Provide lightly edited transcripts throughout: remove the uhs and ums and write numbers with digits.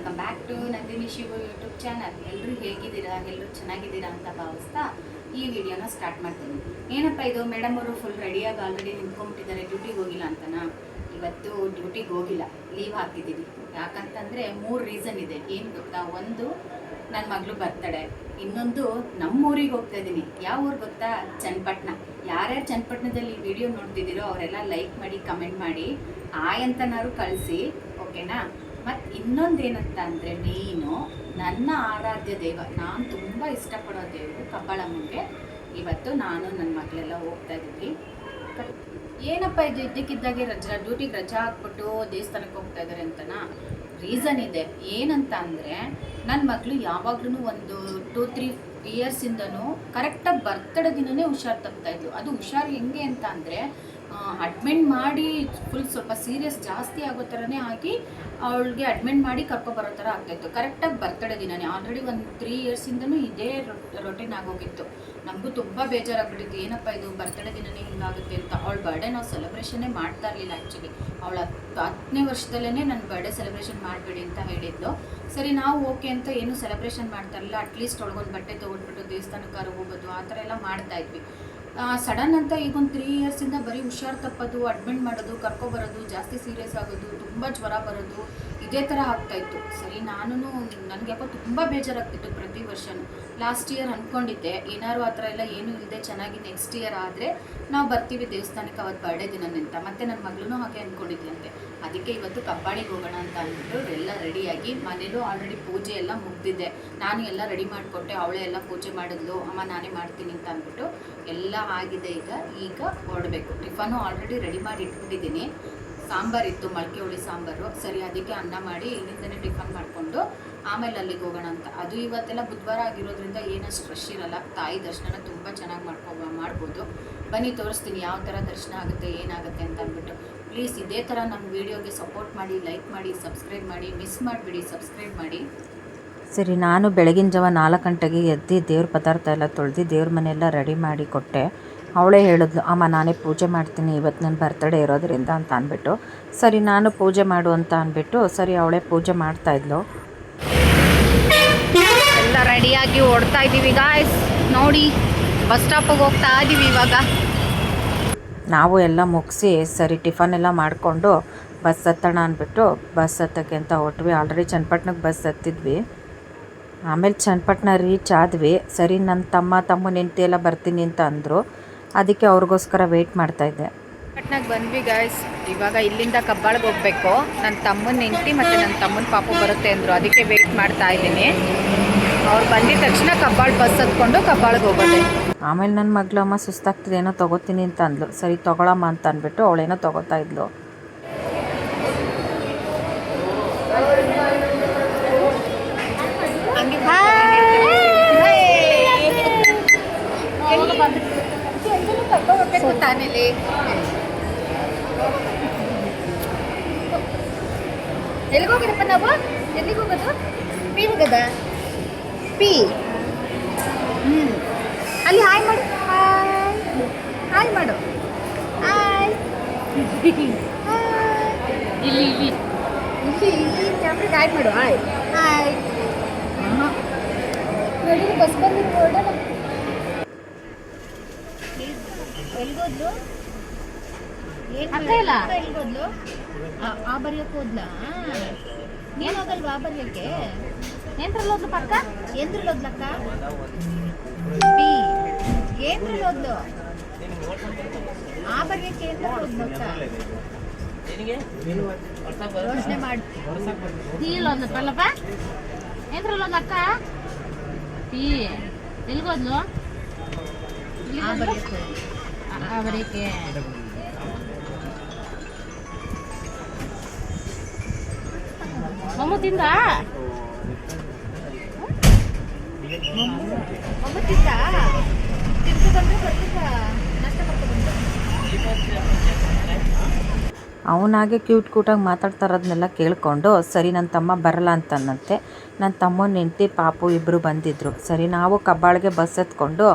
Welcome back to Nandini Shivu YouTube channel. ಎಲ್ಲರೂ ಹೇಗಿದ್ದೀರಾ? ಎಲ್ಲರೂ ಚೆನ್ನಾಗಿದ್ದೀರಾ ಅಂತ ಭಾವಿಸ್ತಾ ಈ ವಿಡಿಯೋನ ಸ್ಟಾರ್ಟ್ ಮಾಡ್ತೀನಿ. ಏನಪ್ಪ ಇದು, ಮೇಡಮ್ ಅವರು ಫುಲ್ ರೆಡಿಯಾಗಿ ಆಲ್ರೆಡಿ ನಿಂತ್ಕೊಂಡ್ಬಿಟ್ಟಿದ್ದಾರೆ, ಡ್ಯೂಟಿಗೆ ಹೋಗಿಲ್ಲ ಅಂತನಾ? ಇವತ್ತು ಡ್ಯೂಟಿಗೆ ಹೋಗಿಲ್ಲ, ಲೀವ್ ಹಾಕಿದ್ದೀನಿ. ಯಾಕಂತಂದರೆ 3 ರೀಸನ್ ಇದೆ. ಏನು ಗೊತ್ತಾ? ಒಂದು, ನನ್ನ ಮಗಳು ಬರ್ತಡೆ. ಇನ್ನೊಂದು, ನಮ್ಮೂರಿಗೆ ಹೋಗ್ತಾ ಇದ್ದೀನಿ. ಯಾವ ಊರು ಗೊತ್ತಾ? ಚನ್ನಪಟ್ಟಣ. ಯಾರ್ಯಾರು ಚನ್ನಪಟ್ಟಣದಲ್ಲಿ ವಿಡಿಯೋ ನೋಡ್ತಿದ್ದೀರೋ ಅವರೆಲ್ಲ ಲೈಕ್ ಮಾಡಿ, ಕಮೆಂಟ್ ಮಾಡಿ, ಆಯ್ ಅಂತನಾದ್ರು ಕಳಿಸಿ, ಓಕೆನಾ? ಮತ್ತು ಇನ್ನೊಂದೇನಂತ ಅಂದರೆ, ಮೇಯ್ನು ನನ್ನ ಆರಾಧ್ಯ ದೇವ, ನಾನು ತುಂಬ ಇಷ್ಟಪಡೋ ದೇವರು ಕಬ್ಬಾಳಮ್ಮಂಗೆ. ಇವತ್ತು ನಾನು ನನ್ನ ಮಕ್ಕಳೆಲ್ಲ ಹೋಗ್ತಾ ಇದ್ದೀವಿ. ಏನಪ್ಪ ಇದು ಇದ್ದಕ್ಕಿದ್ದಾಗೆ ಡ್ಯೂಟಿಗೆ ರಜಾ ಹಾಕ್ಬಿಟ್ಟು ದೇವಸ್ಥಾನಕ್ಕೆ ಹೋಗ್ತಾ ಇದ್ದಾರೆ ಅಂತನಾ? ರೀಸನ್ ಇದೆ. ಏನಂತ ಅಂದರೆ, ನನ್ನ ಮಗಳು ಯಾವಾಗ್ಲೂ ಒಂದು 2-3 ಇಯರ್ಸಿಂದನೂ ಕರೆಕ್ಟಾಗಿ ಬರ್ತಡೇ ದಿನವೇ ಹುಷಾರು ತಪ್ತಾಯಿದ್ಲು. ಅದು ಹುಷಾರು ಹೆಂಗೆ ಅಂತ ಅಂದರೆ, ಅಡ್ಮಿಟ್ ಮಾಡಿ ಫುಲ್ ಸ್ವಲ್ಪ ಸೀರಿಯಸ್ ಜಾಸ್ತಿ ಆಗೋ ಥರನೇ ಆಗಿ ಅವಳಿಗೆ ಅಡ್ಮಿಟ್ ಮಾಡಿ ಕರ್ಕೊಬರೋ ಥರ ಆಗ್ತಾಯಿತ್ತು. ಕರೆಕ್ಟಾಗಿ ಬರ್ತಡೇ ದಿನವೇ. ಆಲ್ರೆಡಿ ಒಂದು 3 ಇಯರ್ಸಿಂದನೂ ಇದೇ ರೊಟೀನ್ ಆಗೋಗಿತ್ತು. ನಮಗೂ ತುಂಬ ಬೇಜಾರಾಗ್ಬಿಟ್ಟಿತ್ತು, ಏನಪ್ಪ ಇದು ಬರ್ತಡೇ ದಿನವೇ ಹಿಂಗಾಗುತ್ತೆ ಅಂತ. ಅವಳ ಬರ್ಡೇ ನಾವು ಸೆಲೆಬ್ರೇಷನ್ನೇ ಮಾಡ್ತಾ ಇರಲಿಲ್ಲ. ಆ್ಯಕ್ಚುಲಿ ಅವಳ 10ನೇ ವರ್ಷದಲ್ಲೇ ನನ್ನ ಬರ್ಡೇ ಸೆಲೆಬ್ರೇಷನ್ ಮಾಡಬೇಡಿ ಅಂತ ಹೇಳಿದ್ದು. ಸರಿ, ನಾವು ಓಕೆ ಅಂತ ಏನು ಸೆಲೆಬ್ರೇಷನ್ ಮಾಡ್ತಾ ಇರಲಿಲ್ಲ. ಅಟ್ಲೀಸ್ಟ್ ಅವಳಿಗೊಂದು ಬಟ್ಟೆ ತೊಗೊಂಡ್ಬಿಟ್ಟು ದೇವಸ್ಥಾನಕ್ಕಾರು ಹೋಗೋದು ಆ ಥರ ಎಲ್ಲ ಮಾಡ್ತಾಯಿದ್ವಿ. ಸಡನ್ ಅಂತ ಈಗೊಂದು 3 ಇಯರ್ಸಿಂದ ಬರೀ ಹುಷಾರು ತಪ್ಪೋದು, ಅಡ್ಮಿಟ್ ಮಾಡೋದು, ಕರ್ಕೊಬರೋದು, ಜಾಸ್ತಿ ಸೀರಿಯಸ್ ಆಗೋದು, ತುಂಬ ಜ್ವರ ಬರೋದು, ಇದೇ ಥರ ಆಗ್ತಾಯಿತ್ತು. ಸರಿ, ನನಗೆ ಯಾಕೋ ತುಂಬ ಬೇಜಾರಾಗ್ತಿತ್ತು ಪ್ರತಿ ವರ್ಷವೂ. ಲಾಸ್ಟ್ ಇಯರ್ ಅಂದ್ಕೊಂಡಿದ್ದೆ, ಏನಾದ್ರು ಆ ಥರ ಎಲ್ಲ ಏನೂ ಇಲ್ಲದೆ ಚೆನ್ನಾಗಿ ನೆಕ್ಸ್ಟ್ ಇಯರ್ ಆದರೆ ನಾವು ಬರ್ತೀವಿ ದೇವಸ್ಥಾನಕ್ಕೆ ಅವತ್ತು ಬರ್ಡೇ ದಿನನೇ ಅಂತ. ಮತ್ತು ನನ್ನ ಮಗಳೂ ಹಾಗೆ ಅಂದ್ಕೊಂಡಿದ್ಲಂತೆ. ಅದಕ್ಕೆ ಇವತ್ತು ಕಬ್ಬಾಳಿಗೆ ಹೋಗೋಣ ಅಂತ ಅಂದ್ಬಿಟ್ಟು ಎಲ್ಲ ರೆಡಿಯಾಗಿ, ಮನೇಲೂ ಆಲ್ರೆಡಿ ಪೂಜೆ ಎಲ್ಲ ಮುಗ್ದಿದ್ದೆ. ನಾನು ಎಲ್ಲ ರೆಡಿ ಮಾಡಿಕೊಟ್ಟೆ, ಅವಳೇ ಎಲ್ಲ ಪೂಜೆ ಮಾಡಿದ್ಲು. ಅಮ್ಮ ನಾನೇ ಮಾಡ್ತೀನಿ ಅಂತ ಅಂದ್ಬಿಟ್ಟು ಎಲ್ಲ ಆಗಿದೆ. ಈಗ ಹೊರಡಬೇಕು. ಟಿಫನು ಆಲ್ರೆಡಿ ರೆಡಿ ಮಾಡಿ ಇಟ್ಬಿಟ್ಟಿದ್ದೀನಿ. ಸಾಂಬಾರಿತ್ತು, ಮೊಳಕೆ ಹುಳಿ ಸಾಂಬಾರು. ಸರಿ, ಅದಕ್ಕೆ ಅನ್ನ ಮಾಡಿ ಇಲ್ಲಿಂದನೇ ಟಿಫನ್ ಮಾಡಿಕೊಂಡು ಆಮೇಲೆ ಅಲ್ಲಿಗೆ ಹೋಗೋಣ ಅಂತ. ಅದು ಇವತ್ತೆಲ್ಲ ಬುಧವಾರ ಆಗಿರೋದ್ರಿಂದ ಏನಷ್ಟು ರಶ್ ಇರಲ್ಲ. ತಾಯಿ ದರ್ಶನ ತುಂಬ ಚೆನ್ನಾಗಿ ಮಾಡ್ಬೋದು. ಬನ್ನಿ ತೋರಿಸ್ತೀನಿ ಯಾವ ಥರ ದರ್ಶನ ಆಗುತ್ತೆ, ಏನಾಗುತ್ತೆ ಅಂತ ಅಂದ್ಬಿಟ್ಟು. ಪ್ಲೀಸ್ ಇದೇ ಥರ ನಮ್ಮ ವೀಡಿಯೋಗೆ ಸಪೋರ್ಟ್ ಮಾಡಿ, ಲೈಕ್ ಮಾಡಿ, ಸಬ್ಸ್ಕ್ರೈಬ್ ಮಾಡಿ. ಮಿಸ್ ಮಾಡಿಬಿಡಿ, ಸಬ್ಸ್ಕ್ರೈಬ್ ಮಾಡಿ. ಸರಿ, ನಾನು ಬೆಳಗಿನ ಜಾವ 4 ಗಂಟೆಗೆ ಎದ್ದು ದೇವ್ರ ಪದಾರ್ಥ ಎಲ್ಲ ತೊಳೆದು ದೇವ್ರ ಮನೆಯೆಲ್ಲ ರೆಡಿ ಮಾಡಿ ಕೊಟ್ಟೆ. ಅವಳೇ ಹೇಳಿದ್ಲು, ಅಮ್ಮ ನಾನೇ ಪೂಜೆ ಮಾಡ್ತೀನಿ ಇವತ್ತು ನನ್ನ ಬರ್ತಡೇ ಇರೋದ್ರಿಂದ ಅಂತ ಅಂದ್ಬಿಟ್ಟು. ಸರಿ, ನಾನು ಪೂಜೆ ಮಾಡು ಅಂತ ಅಂದ್ಬಿಟ್ಟು ಸರಿ ಅವಳೇ ಪೂಜೆ ಮಾಡ್ತಾಯಿದ್ಲು. ಎಲ್ಲ ರೆಡಿಯಾಗಿ ಓಡ್ತಾ ಇದ್ದೀವಿ ಗಾಯ್ಸ್. ನೋಡಿ, ಬಸ್ ಸ್ಟಾಪಿಗೆ ಹೋಗ್ತಾ ಇದ್ದೀವಿ ಇವಾಗ. ನಾವು ಎಲ್ಲ ಮುಗಿಸಿ ಸರಿ ಟಿಫನ್ ಎಲ್ಲ ಮಾಡಿಕೊಂಡು ಬಸ್ ಹತ್ತೋಣ ಅಂದ್ಬಿಟ್ಟು ಬಸ್ ಹತ್ತಕ್ಕೆ ಅಂತ ಹೊಟ್ವಿ. Already ಚನ್ನಪಟ್ಟಣಕ್ಕೆ bus ಹತ್ತಿದ್ವಿ. ಆಮೇಲೆ ಚನ್ನಪಟ್ಟಣ ರೀಚ್ ಆದ್ವಿ. ಸರಿ, ನನ್ನ ತಮ್ಮನ ಹೆಂಡತಿ ಎಲ್ಲ ಬರ್ತೀನಿ ಅಂತ ಅಂದರು. ಅದಕ್ಕೆ ಅವ್ರಿಗೋಸ್ಕರ ವೆಯ್ಟ್ ಮಾಡ್ತಾಯಿದ್ದೆ. ಚನ್ನಪಟ್ಟಣಕ್ಕೆ ಬಂದ್ವಿ ಗಾಯ್ಸ್. ಇವಾಗ ಇಲ್ಲಿಂದ ಕಬ್ಬಾಳಿಗೆ ಹೋಗಬೇಕು. ನನ್ನ ತಮ್ಮನ ಹೆಂಡತಿ ಮತ್ತು ನನ್ನ ತಮ್ಮನ ಪಾಪು ಬರುತ್ತೆ ಅಂದರು. ಅದಕ್ಕೆ ವೆಯ್ಟ್ ಮಾಡ್ತಾ ಇದ್ದೀನಿ. ಅವ್ರು ಬಂದಿದ ತಕ್ಷಣ ಕಬ್ಬಾಳು ಬಸ್ ಹತ್ಕೊಂಡು ಕಬ್ಬಾಳಿಗೆ ಹೋಗೋದೆ. ಆಮೇಲೆ ನನ್ನ ಮಗಳು, ಅಮ್ಮ ಸುಸ್ತಾಗ್ತಿದೆ, ಏನೋ ತೊಗೋತೀನಿ ಅಂತ ಅಂದ್ಲು. ಸರಿ ತೊಗೊಳಮ್ಮ ಅಂತ ಅಂದ್ಬಿಟ್ಟು ಅವಳೇನೋ ತೊಗೋತಾ ಇದ್ಲು. ಎಲ್ಲಿಗೆ ಹೋಗಿರಪ್ಪ ನಾವು? ಎಲ್ಲಿಗೆ ಹೋಗೋದು? ಪಿ ಹೋಗದ? ಪಿ ಅಲ್ಲಿ ಹಾಯ್ ಮಾಡು. ಹಾಯ್ ಮಾಡು. ಹಾಯ್. ಇಲ್ಲಿ ಇಲ್ಲಿ ಇಲ್ಲಿ ಕ್ಯಾಮ್ರಿಗೆ ಹಾಯ್ ಮಾಡು. Hi hi. ನೋಡಿ, ಬಸ್ ಬಂದು ಹೊರಡೋಣ. ಎಲ್ಗೋದ್ಲು? ಎಲ್ಗೋದ್ಲು? ಆ ಬರೆಯೋಕೆ ಹೋದ್ಲಾ? ನೀನು ಹೋಗಲ್ವಾ ಆ ಬರೆಯೋಕ್ಕೆ? ಏನ್ರಲ್ಲಿ ಹೋದ್ಲು ಪಕ್ಕ? ಏನ್ರಲ್ಲಿ ಹೋದ್ಲಕ್ಕ? ಪಿ ಏನ್ರಲ್ಲಿ ಹೋದ್ಲು? ಆ ಬರೆಯೋಕ್ಕೆ ಏನ್ರಲ್ಲಿ ಹೋದ್ಲು ಅಕ್ಕ? ಯೋಚನೆ ಮಾಡಿ. ನೀಲ್ ಹೋದ್ಲಪ್ಪ? ಏನ್ರಲ್ಲಿ ಹೋದ್ಲು ಅಕ್ಕ? ಪಿ ಎಲ್ಗೋದ್ಲು? ಆ ಬರೆಯೋಕ್ಕೆ ಮಮ್ಮು ತಿಂದ? ಮಮ್ಮು ತಿಂದ? ತಿಂದು ಬಂದು ಬರ್ತಿದ್ದ ನಾಷ್ಟ ಮಾಡ್ಕೊಂಡು. ಅವನಾಗೆ ಕ್ಯೂಟಾಗಿ ಮಾತಾಡ್ತಾ ಇರೋದನ್ನೆಲ್ಲ ಕೇಳಿಕೊಂಡು ಸರಿ ನನ್ನ ತಮ್ಮ ಬರಲ್ಲ ಅಂತಂದಂತೆ. ನನ್ನ ತಮ್ಮನ ಹೆಂಡತಿ ಪಾಪು ಇಬ್ಬರು ಬಂದಿದ್ದರು. ಸರಿ, ನಾವು ಕಬ್ಬಾಳಿಗೆ ಬಸ್ ಎತ್ಕೊಂಡು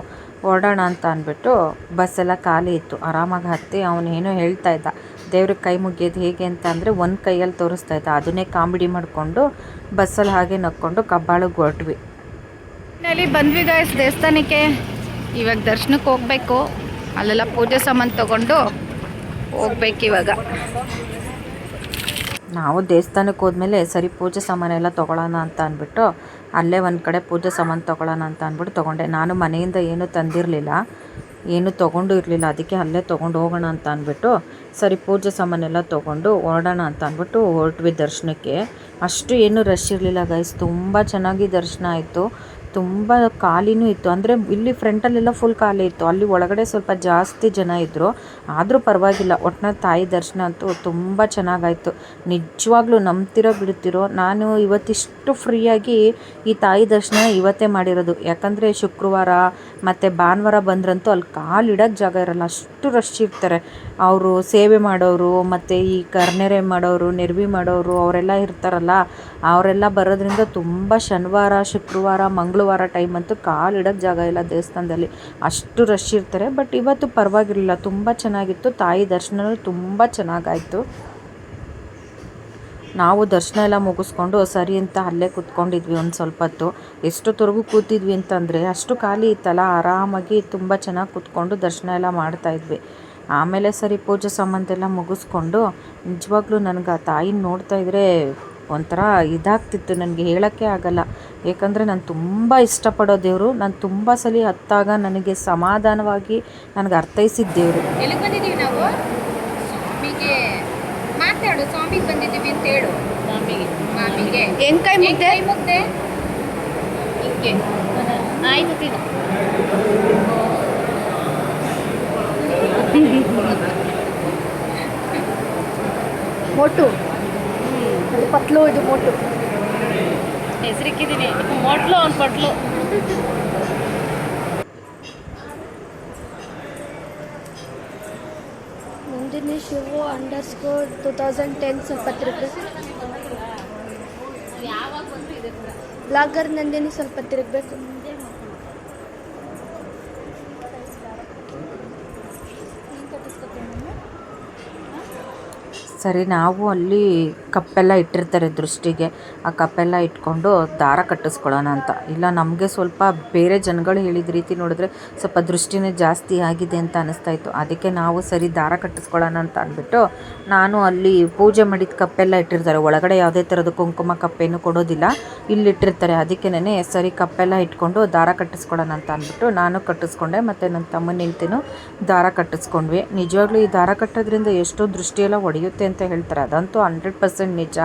ಹೊರಡೋಣ ಅಂತ ಅಂದ್ಬಿಟ್ಟು ಬಸ್ಸೆಲ್ಲ ಖಾಲಿ ಇತ್ತು. ಆರಾಮಾಗಿ ಹತ್ತಿ ಅವನೇನೋ ಹೇಳ್ತಾ ಇದ್ದ, ದೇವ್ರಿಗೆ ಕೈ ಮುಗಿಯೋದು ಹೇಗೆ ಅಂತ ಅಂದರೆ ಒಂದು ಕೈಯಲ್ಲಿ ತೋರಿಸ್ತಾ ಇದ್ದ, ಅದನ್ನೇ ಕಾಮಿಡಿ ಮಾಡಿಕೊಂಡು ಬಸ್ಸಲ್ಲಿ ಹಾಗೆ ನಕ್ಕೊಂಡು ಕಬ್ಬಾಳಿಗೆ ಹೊರಟ್ವಿ. ಬಂದ್ವಿ ಗಾಯ್ಸ್ ದೇವಸ್ಥಾನಕ್ಕೆ. ಇವಾಗ ದರ್ಶನಕ್ಕೆ ಹೋಗಬೇಕು. ಅಲ್ಲೆಲ್ಲ ಪೂಜೆ ಸಾಮಾನು ತೊಗೊಂಡು ಹೋಗ್ಬೇಕು ಇವಾಗ. ನಾವು ದೇವಸ್ಥಾನಕ್ಕೆ ಹೋದ್ಮೇಲೆ ಸರಿ ಪೂಜೆ ಸಾಮಾನೆಲ್ಲ ತೊಗೊಳ್ಳೋಣ ಅಂತ ಅಂದ್ಬಿಟ್ಟು ಅಲ್ಲೇ ಒಂದು ಕಡೆ ಪೂಜೆ ಸಾಮಾನು ತೊಗೊಳ್ಳೋಣ ಅಂತ ಅಂದ್ಬಿಟ್ಟು ತೊಗೊಂಡೆ. ನಾನು ಮನೆಯಿಂದ ಏನೂ ತಂದಿರಲಿಲ್ಲ, ಏನೂ ತೊಗೊಂಡು ಇರಲಿಲ್ಲ, ಅದಕ್ಕೆ ಅಲ್ಲೇ ತೊಗೊಂಡು ಹೋಗೋಣ ಅಂತ ಅಂದ್ಬಿಟ್ಟು ಸರಿ ಪೂಜೆ ಸಾಮಾನೆಲ್ಲ ತೊಗೊಂಡು ಹೊರಡೋಣ ಅಂತ ಅಂದ್ಬಿಟ್ಟು ಹೊರಟ್ವಿ ದರ್ಶನಕ್ಕೆ. ಅಷ್ಟು ಏನೂ ರಶ್ ಇರಲಿಲ್ಲ ಗೈಸ್, ತುಂಬ ಚೆನ್ನಾಗಿ ದರ್ಶನ ಆಯಿತು. ತುಂಬ ಖಾಲಿನೂ ಇತ್ತು, ಅಂದರೆ ಇಲ್ಲಿ ಫ್ರಂಟಲ್ಲೆಲ್ಲ ಫುಲ್ ಖಾಲಿ ಇತ್ತು, ಅಲ್ಲಿ ಒಳಗಡೆ ಸ್ವಲ್ಪ ಜಾಸ್ತಿ ಜನ ಇದ್ದರು. ಆದರೂ ಪರವಾಗಿಲ್ಲ, ಒಟ್ಟಿನಲ್ಲಿ ತಾಯಿ ದರ್ಶನ ಅಂತೂ ತುಂಬ ಚೆನ್ನಾಗಾಯಿತು. ನಿಜವಾಗ್ಲೂ ನಂಬ್ತಿರೋ ಬಿಡ್ತಿರೋ, ನಾನು ಇವತ್ತಿಷ್ಟು ಫ್ರೀಯಾಗಿ ಈ ತಾಯಿ ದರ್ಶನ ಇವತ್ತೇ ಮಾಡಿರೋದು. ಯಾಕಂದರೆ ಶುಕ್ರವಾರ ಮತ್ತು ಭಾನುವಾರ ಬಂದ್ರಂತೂ ಅಲ್ಲಿ ಕಾಲಿಡೋಕ್ಕೆ ಜಾಗ ಇರೋಲ್ಲ, ಅಷ್ಟು ರಶ್ ಇರ್ತಾರೆ. ಅವರು ಸೇವೆ ಮಾಡೋರು ಮತ್ತು ಈ ಕರ್ನೆರೆ ಮಾಡೋರು, ನೆರವಿ ಮಾಡೋರು ಅವರೆಲ್ಲ ಇರ್ತಾರಲ್ಲ, ಅವರೆಲ್ಲ ಬರೋದ್ರಿಂದ ತುಂಬ ಶನಿವಾರ ಶುಕ್ರವಾರ ಮಂಗಳವಾರ ಟೈಮ್ ಅಂತೂ ಕಾಲಿಡೋಕ್ಕೆ ಜಾಗ ಇಲ್ಲ ದೇವಸ್ಥಾನದಲ್ಲಿ, ಅಷ್ಟು ರಶ್ ಇರ್ತಾರೆ. ಬಟ್ ಇವತ್ತು ಪರವಾಗಿರಲಿಲ್ಲ, ತುಂಬ ಚೆನ್ನಾಗಿತ್ತು. ತಾಯಿ ದರ್ಶನ ತುಂಬ ಚೆನ್ನಾಗಾಯಿತು. ನಾವು ದರ್ಶನ ಎಲ್ಲ ಮುಗಿಸ್ಕೊಂಡು ಸರಿ ಅಂತ ಅಲ್ಲೇ ಕೂತ್ಕೊಂಡಿದ್ವಿ ಒಂದು ಸ್ವಲ್ಪ ಹೊತ್ತು. ಎಷ್ಟೊತ್ತವರೆಗೂ ಕೂತಿದ್ವಿ ಅಂತಂದರೆ ಅಷ್ಟು ಖಾಲಿ ಇತ್ತಲ್ಲ, ಆರಾಮಾಗಿ ತುಂಬ ಚೆನ್ನಾಗಿ ಕೂತ್ಕೊಂಡು ದರ್ಶನ ಎಲ್ಲ ಮಾಡ್ತಾಯಿದ್ವಿ. ಆಮೇಲೆ ಸರಿ ಪೂಜೆ ಸಾಮಾನೆಲ್ಲ ಮುಗಿಸ್ಕೊಂಡು ನಿಜವಾಗ್ಲೂ ನನಗೆ ಆ ತಾಯಿನ ನೋಡ್ತಾಯಿದ್ರೆ ಒಂಥರ ಇದಾಗ್ತಿತ್ತು, ನನಗೆ ಹೇಳೋಕ್ಕೆ ಆಗಲ್ಲ. ಏಕೆಂದರೆ ನಾನು ತುಂಬ ಇಷ್ಟಪಡೋ ದೇವರು, ನಾನು ತುಂಬ ಸಲ ಹತ್ತಾಗ ನನಗೆ ಸಮಾಧಾನವಾಗಿ ನನಗೆ ಅರ್ಥೈಸಿದ ದೇವರು. ಎಲ್ಲಿಗೆ ಬಂದಿದ್ದೀವಿ ನಾವು? ಸ್ವಾಮಿಗೆ ಮಾತಾಡು, ಸ್ವಾಮಿಗೆ ಬಂದಿದ್ದೀವಿ ಅಂತ ಹೇಳು. ಸ್ವಾಮಿಗೆ ಹೆಂಗೆ ಕೈ ಮುಗ್ದೆ ಹಿಂಗೆ ಆಯ್ತು. ಮೋಟು ಪಟ್ಲು, ಇದು ಮೋಟು ಹೆಸರಿಕ್ಕಿದ್ದೀನಿ. ಮೊಟ್ಲು ಅವ್ನು ಪಟ್ಲು. ನಂದಿನಿ ಶಿವು _2010 ಸ್ವಲ್ಪ ತಿರುಗಬೇಕು. ಯಾವಾಗ ಬಂದರೂ ಇದೆ ಬ್ಲಾಗರ್ ನಂದಿನಿ ಸ್ವಲ್ಪ ತಿರುಗಬೇಕು. ಸರಿ ನಾವು ಅಲ್ಲಿ ಕಪ್ಪೆಲ್ಲ ಇಟ್ಟಿರ್ತಾರೆ ದೃಷ್ಟಿಗೆ, ಆ ಕಪ್ಪೆಲ್ಲ ಇಟ್ಕೊಂಡು ದಾರ ಕಟ್ಟಿಸ್ಕೊಳ್ಳೋಣ ಅಂತ. ಇಲ್ಲ ನಮಗೆ ಸ್ವಲ್ಪ ಬೇರೆ ಜನಗಳು ಹೇಳಿದ ರೀತಿ ನೋಡಿದ್ರೆ ಸ್ವಲ್ಪ ದೃಷ್ಟಿನೇ ಜಾಸ್ತಿ ಆಗಿದೆ ಅಂತ ಅನ್ನಿಸ್ತಾಯಿತ್ತು. ಅದಕ್ಕೆ ನಾವು ಸರಿ ದಾರ ಕಟ್ಟಿಸ್ಕೊಳ್ಳೋಣ ಅಂತ ಅಂದ್ಬಿಟ್ಟು ನಾನು ಅಲ್ಲಿ ಪೂಜೆ ಮಾಡಿದ ಕಪ್ಪೆಲ್ಲ ಇಟ್ಟಿರ್ತಾರೆ, ಒಳಗಡೆ ಯಾವುದೇ ಥರದ ಕುಂಕುಮ ಕಪ್ಪೇನು ಕೊಡೋದಿಲ್ಲ, ಇಲ್ಲಿಟ್ಟಿರ್ತಾರೆ. ಅದಕ್ಕೇ ಸರಿ ಕಪ್ಪೆಲ್ಲ ಇಟ್ಕೊಂಡು ದಾರ ಕಟ್ಟಿಸ್ಕೊಳ್ಳೋಣ ಅಂತ ಅಂದ್ಬಿಟ್ಟು ನಾನು ಕಟ್ಟಿಸ್ಕೊಂಡೆ, ಮತ್ತು ನನ್ನ ತಮ್ಮನ ಹೆಂಡ್ತಿನೂ ದಾರ ಕಟ್ಟಿಸ್ಕೊಂಡ್ವಿ. ನಿಜವಾಗ್ಲೂ ಈ ದಾರ ಕಟ್ಟೋದ್ರಿಂದ ಎಷ್ಟೋ ದೃಷ್ಟಿಯೆಲ್ಲ ಹೊಡೆಯುತ್ತೆ ಅಂತ ಹೇಳ್ತಾರೆ, ಅದಂತೂ 100% ನಿಜ.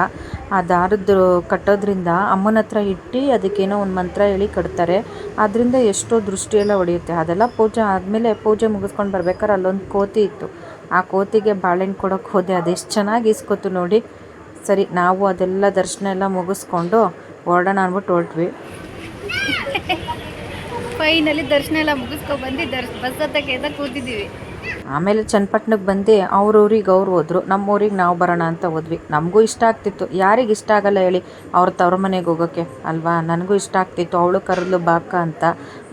ಆ ದಾರದ್ದು ಕಟ್ಟೋದ್ರಿಂದ ಅಮ್ಮನ ಹತ್ರ ಇಟ್ಟು ಅದಕ್ಕೇನೋ ಒಂದು ಮಂತ್ರ ಹೇಳಿ ಕಟ್ತಾರೆ, ಅದರಿಂದ ಎಷ್ಟೋ ದೃಷ್ಟಿಯೆಲ್ಲ ಹೊಡೆಯುತ್ತೆ. ಅದೆಲ್ಲ ಪೂಜೆ ಆದಮೇಲೆ ಪೂಜೆ ಮುಗಿಸ್ಕೊಂಡು ಬರ್ಬೇಕಾದ್ರೆ ಅಲ್ಲೊಂದು ಕೋತಿ ಇತ್ತು, ಆ ಕೋತಿಗೆ ಬಾಳೆಹಣ್ಣು ಕೊಡೋಕ್ಕೆ ಹೋದೆ, ಅದೆಷ್ಟು ಚೆನ್ನಾಗಿ ಇಸ್ಕೊತು ನೋಡಿ. ಸರಿ ನಾವು ಅದೆಲ್ಲ ದರ್ಶನ ಎಲ್ಲ ಮುಗಿಸ್ಕೊಂಡು ಹೊರಡೋಣ ಅಂದ್ಬಿಟ್ಟು ಹೊರಟ್ವಿ. ಫೈನಲಿ ದರ್ಶನ ಎಲ್ಲ ಮುಗಿಸ್ಕೊಬಂದು ಬಸ್ ಹತ್ತಕ್ಕೆ ಕೂತಿದ್ದೀವಿ. ಆಮೇಲೆ ಚನ್ನಪಟ್ಟಣಕ್ಕೆ ಬಂದು ಅವ್ರ ಊರಿಗೆ ಅವ್ರು ಹೋದ್ರು, ನಮ್ಮ ಊರಿಗೆ ನಾವು ಬರೋಣ ಅಂತ ಹೋದ್ವಿ. ನಮಗೂ ಇಷ್ಟ ಆಗ್ತಿತ್ತು, ಯಾರಿಗೆ ಇಷ್ಟ ಆಗಲ್ಲ ಹೇಳಿ ಅವ್ರ ತವ್ರ ಮನೆಗೆ ಹೋಗೋಕ್ಕೆ ಅಲ್ವಾ. ನನಗೂ ಇಷ್ಟ ಆಗ್ತಿತ್ತು, ಅವಳು ಕರೆದ್ಲು ಬಾಕ ಅಂತ.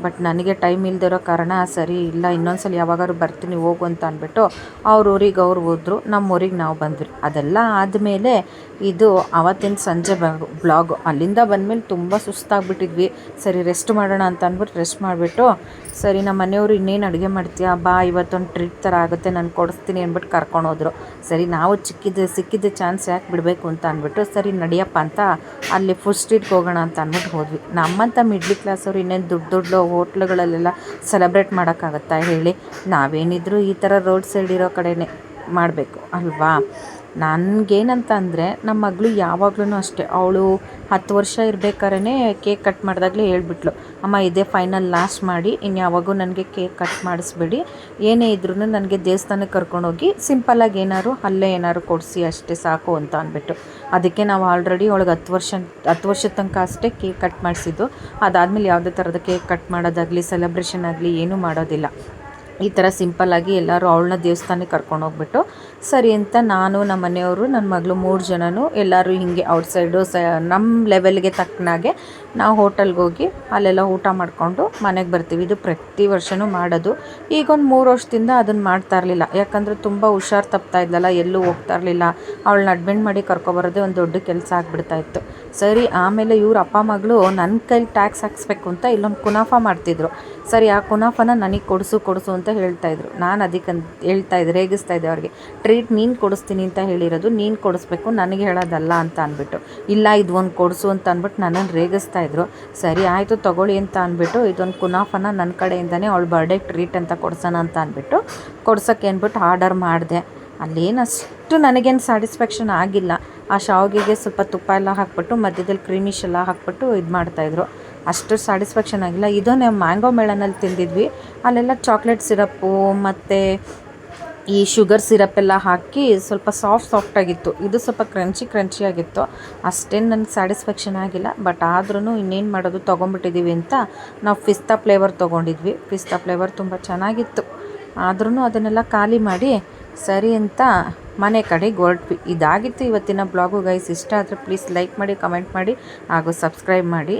ಬಟ್ ನನಗೆ ಟೈಮ್ ಇಲ್ದಿರೋ ಕಾರಣ ಸರಿ ಇಲ್ಲ, ಇನ್ನೊಂದ್ಸಲ ಯಾವಾಗಾದ್ರು ಬರ್ತೀನಿ ಹೋಗು ಅಂತ ಅಂದ್ಬಿಟ್ಟು ಅವ್ರ ಊರಿಗೆ ಅವ್ರು ಹೋದ್ರು, ನಮ್ಮ ಊರಿಗೆ ನಾವು ಬಂದ್ವಿ. ಅದೆಲ್ಲ ಆದಮೇಲೆ ಇದು ಅವತ್ತಿನ ಸಂಜೆ ಬ್ಲಾಗು. ಅಲ್ಲಿಂದ ಬಂದಮೇಲೆ ತುಂಬ ಸುಸ್ತಾಗ್ಬಿಟ್ಟಿದ್ವಿ. ಸರಿ ರೆಸ್ಟ್ ಮಾಡೋಣ ಅಂತ ಅಂದ್ಬಿಟ್ಟು ರೆಸ್ಟ್ ಮಾಡಿಬಿಟ್ಟು ಸರಿ ನಮ್ಮ ಮನೆಯವರು ಇನ್ನೇನು ಅಡುಗೆ ಮಾಡ್ತೀಯಾ ಬಾ, ಇವತ್ತೊಂದು ಟ್ರೀಟ್ ಥರ ಆಗುತ್ತೆ ನಾನು ಕೊಡಿಸ್ತೀನಿ ಅಂದ್ಬಿಟ್ಟು ಕರ್ಕೊಂಡೋದ್ರು. ಸರಿ ನಾವು ಸಿಕ್ಕಿದ್ದ ಚಾನ್ಸ್ ಯಾಕೆ ಬಿಡಬೇಕು ಅಂತ ಅಂದ್ಬಿಟ್ಟು ಸರಿ ನಡಿಯಪ್ಪ ಅಂತ ಅಲ್ಲಿ ಫುಡ್ ಸ್ಟ್ರೀಟ್ಗೆ ಹೋಗೋಣ ಅಂತ ಅಂದ್ಬಿಟ್ಟು ಹೋದ್ವಿ. ನಮ್ಮಂಥ ಮಿಡ್ಲ್ ಕ್ಲಾಸವ್ರು ಇನ್ನೇನು ದೊಡ್ಡ ಹೋಟ್ಲುಗಳಲ್ಲೆಲ್ಲ ಸೆಲೆಬ್ರೇಟ್ ಮಾಡೋಕ್ಕಾಗತ್ತಾ ಹೇಳಿ, ನಾವೇನಿದ್ರು ಈ ಥರ ರೋಡ್ ಸೈಡ್ ಇರೋ ಕಡೆನೇ ಮಾಡಬೇಕು ಅಲ್ವಾ. ನನಗೇನಂತ ಅಂದರೆ ನಮ್ಮ ಮಗಳು ಯಾವಾಗ್ಲೂ ಅಷ್ಟೇ, ಅವಳು 10 ವರ್ಷ ಇರಬೇಕಾದ್ರೆ ಕೇಕ್ ಕಟ್ ಮಾಡಿದಾಗಲೇ ಹೇಳ್ಬಿಟ್ಲು, ಅಮ್ಮ ಇದೇ ಫೈನಲ್ ಲಾಸ್ಟ್ ಮಾಡಿ, ಇನ್ಯಾವಾಗೂ ನನಗೆ ಕೇಕ್ ಕಟ್ ಮಾಡಿಸ್ಬೇಡಿ, ಏನೇ ಇದ್ರೂ ನನಗೆ ದೇವಸ್ಥಾನಕ್ಕೆ ಕರ್ಕೊಂಡೋಗಿ ಸಿಂಪಲ್ಲಾಗಿ ಏನಾದ್ರು ಅಲ್ಲೇ ಏನಾದ್ರು ಕೊಡಿಸಿ ಅಷ್ಟೇ ಸಾಕು ಅಂತ ಅಂದ್ಬಿಟ್ಟು. ಅದಕ್ಕೆ ನಾವು ಆಲ್ರೆಡಿ ಅವಳಿಗೆ 10 ವರ್ಷದ ತನಕ ಅಷ್ಟೇ ಕೇಕ್ ಕಟ್ ಮಾಡಿಸಿದ್ದು. ಅದಾದಮೇಲೆ ಯಾವುದೇ ಥರದ ಕೇಕ್ ಕಟ್ ಮಾಡೋದಾಗಲಿ ಸೆಲೆಬ್ರೇಷನ್ ಆಗಲಿ ಏನೂ ಮಾಡೋದಿಲ್ಲ. ಈ ಥರ ಸಿಂಪಲ್ಲಾಗಿ ಎಲ್ಲರೂ ಅವಳನ್ನ ದೇವಸ್ಥಾನಕ್ಕೆ ಕರ್ಕೊಂಡೋಗ್ಬಿಟ್ಟು ಸರಿ ಅಂತ ನಾನು ನಮ್ಮ ಮನೆಯವರು ನನ್ನ ಮಗಳು 3 ಜನನೂ ಎಲ್ಲರೂ ಹೀಗೆ ಔಟ್ಸೈಡು ನಮ್ಮ ಲೆವೆಲ್ಗೆ ತಕ್ಕನಾಗೆ ನಾವು ಹೋಟೆಲ್ಗೆ ಹೋಗಿ ಅಲ್ಲೆಲ್ಲ ಊಟ ಮಾಡಿಕೊಂಡು ಮನೆಗೆ ಬರ್ತೀವಿ. ಇದು ಪ್ರತಿ ವರ್ಷವೂ ಮಾಡೋದು. ಈಗ ಒಂದು 3 ವರ್ಷದಿಂದ ಅದನ್ನು ಮಾಡ್ತಾ ಇರಲಿಲ್ಲ, ಯಾಕಂದರೆ ತುಂಬ ಹುಷಾರು ತಪ್ತಾ ಇದ್ಲಲ್ಲ, ಎಲ್ಲೂ ಹೋಗ್ತಾ ಇರಲಿಲ್ಲ. ಅವಳನ್ನ ಅಡ್ಮಿಟ್ ಮಾಡಿ ಕರ್ಕೊಬರೋದೇ ಒಂದು ದೊಡ್ಡ ಕೆಲಸ ಆಗಿಬಿಡ್ತಾಯಿತ್ತು. ಸರಿ ಆಮೇಲೆ ಇವ್ರ ಅಪ್ಪ ಮಗಳು ನನ್ನ ಕೈಲಿ ಟ್ಯಾಕ್ಸ್ ಹಾಕ್ಸ್ಬೇಕು ಅಂತ ಇಲ್ಲೊಂದು ಕುನಾಫಾ ಮಾಡ್ತಿದ್ರು. ಸರಿ ಆ ಕುನಾಫಾನ ನನಗೆ ಕೊಡಿಸು ಅಂತ ಹೇಳ್ತಾಯಿದ್ರು. ನಾನು ಅದಕ್ಕೆ ಹೇಳ್ತಾಯಿದ್ದೆ, ರೇಗಿಸ್ತಾಯಿದ್ದೆ ಅವ್ರಿಗೆ, ಟ್ರೀಟ್ ನೀನು ಕೊಡಿಸ್ತೀನಿ ಅಂತ ಹೇಳಿರೋದು, ನೀನು ಕೊಡಿಸ್ಬೇಕು, ನನಗೆ ಹೇಳೋದಲ್ಲ ಅಂತ ಅಂದ್ಬಿಟ್ಟು. ಇಲ್ಲ ಇದು ಒಂದು ಕೊಡಿಸು ಅಂತ ಅಂದ್ಬಿಟ್ಟು ನನ್ನನ್ನು ರೇಗಿಸ್ತಾಯಿದ್ರು. ಸರಿ ಆಯಿತು ತಗೊಳ್ಳಿ ಅಂತ ಅಂದ್ಬಿಟ್ಟು ಇದೊಂದು ಕುನಾಫಾನ ನನ್ನ ಕಡೆಯಿಂದನೇ ಅವಳ ಬರ್ಡೇ ಟ್ರೀಟ್ ಅಂತ ಕೊಡ್ಸೋಣ ಅಂತ ಅಂದ್ಬಿಟ್ಟು ಕೊಡ್ಸೋಕ್ಕೆ ಅಂದ್ಬಿಟ್ಟು ಆರ್ಡರ್ ಮಾಡಿದೆ. ಅಲ್ಲೇನಷ್ಟು ನನಗೇನು ಸ್ಯಾಟಿಸ್ಫ್ಯಾಕ್ಷನ್ ಆಗಿಲ್ಲ. ಆ ಶಾವಿಗೆಗೆ ಸ್ವಲ್ಪ ತುಪ್ಪ ಎಲ್ಲ ಹಾಕ್ಬಿಟ್ಟು ಮಧ್ಯದಲ್ಲಿ ಕ್ರೀಮಿಶ್ ಎಲ್ಲ ಹಾಕ್ಬಿಟ್ಟು ಇದು ಮಾಡ್ತಾಯಿದ್ರು. ಅಷ್ಟು ಸ್ಯಾಟಿಸ್ಫ್ಯಾಕ್ಷನ್ ಆಗಿಲ್ಲ. ಇದು ನಾವು ಮ್ಯಾಂಗೋ ಮೇಳನಲ್ಲಿ ತಿಂದಿದ್ವಿ. ಅಲ್ಲೆಲ್ಲ ಚಾಕ್ಲೇಟ್ ಸಿರಪ್ಪು ಮತ್ತು ಈ ಶುಗರ್ ಸಿರಪ್ಪೆಲ್ಲ ಹಾಕಿ ಸ್ವಲ್ಪ ಸಾಫ್ಟಾಗಿತ್ತು. ಇದು ಸ್ವಲ್ಪ ಕ್ರಂಚಿಯಾಗಿತ್ತು. ಅಷ್ಟೇನು ನನಗೆ ಸ್ಯಾಟಿಸ್ಫ್ಯಾಕ್ಷನ್ ಆಗಿಲ್ಲ. ಬಟ್ ಆದ್ರೂ ಇನ್ನೇನು ಮಾಡೋದು, ತೊಗೊಂಬಿಟ್ಟಿದ್ದೀವಿ ಅಂತ ನಾವು ಪಿಸ್ತಾ ಫ್ಲೇವರ್ ತೊಗೊಂಡಿದ್ವಿ. ಪಿಸ್ತಾ ಫ್ಲೇವರ್ ತುಂಬ ಚೆನ್ನಾಗಿತ್ತು. ಆದ್ರೂ ಅದನ್ನೆಲ್ಲ ಖಾಲಿ ಮಾಡಿ ಸರಿ ಅಂತ ಮನೆ ಕಡೆಗೆ ಹೊರಟ್ವಿ. ಇದಾಗಿತ್ತು ಇವತ್ತಿನ ಬ್ಲಾಗು ಗೈಸ್. ಇಷ್ಟ ಆದರೆ ಪ್ಲೀಸ್ ಲೈಕ್ ಮಾಡಿ, ಕಮೆಂಟ್ ಮಾಡಿ ಹಾಗೂ ಸಬ್ಸ್ಕ್ರೈಬ್ ಮಾಡಿ.